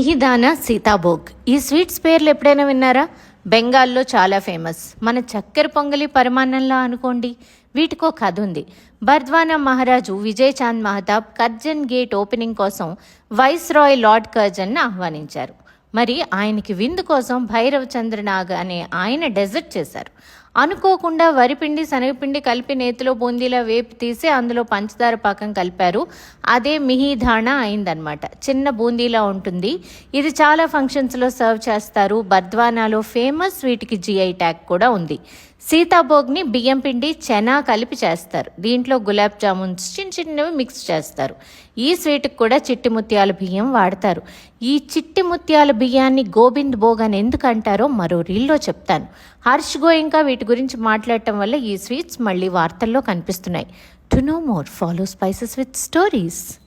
మిహిదానా సీతాభోగ్. ఈ స్వీట్స్ పేర్లు ఎప్పుడైనా విన్నారా? బెంగాల్లో చాలా ఫేమస్. మన చక్కెర పొంగలి పరిమాణంలా అనుకోండి. వీటికో కథ ఉంది. బర్ద్వానా మహారాజు Vijay Chand Mahtab Curzon gate opening కోసం వైస్ రాయ్ లార్డ్ కర్జన్ను ఆహ్వానించారు. మరి ఆయనకి విందు కోసం భైరవ్ చంద్రనాగ్ అనే ఆయన డెజర్ట్ చేశారు. అనుకోకుండా వరిపిండి శనగపిండి కలిపి నేతిలో బూందీలా వేపి తీసి అందులో పంచదార పాకం కలిపారు. అదే మిహిదానా అయిందనమాట. చిన్న బూందీలా ఉంటుంది. ఇది చాలా ఫంక్షన్స్లో సర్వ్ చేస్తారు. బర్ద్వానాలో ఫేమస్. వీటికి జిఐ ట్యాగ్ కూడా ఉంది. సీతాభోగ్ని బియ్యం పిండి చెనా కలిపి చేస్తారు. దీంట్లో గులాబ్ జామున్స్ చిన్నవి మిక్స్ చేస్తారు. ఈ స్వీట్కి కూడా చిట్టి ముత్యాల బియ్యం వాడతారు. ఈ చిట్టి ముత్యాల బియ్యాన్ని గోవింద్ భోగ్ అని ఎందుకు అంటారో మరో రీల్లో చెప్తాను. హర్ష్ గోయింకా వీటి గురించి మాట్లాడటం వల్ల ఈ స్వీట్స్ మళ్ళీ వార్తల్లో కనిపిస్తున్నాయి. To know more, follow spices with stories.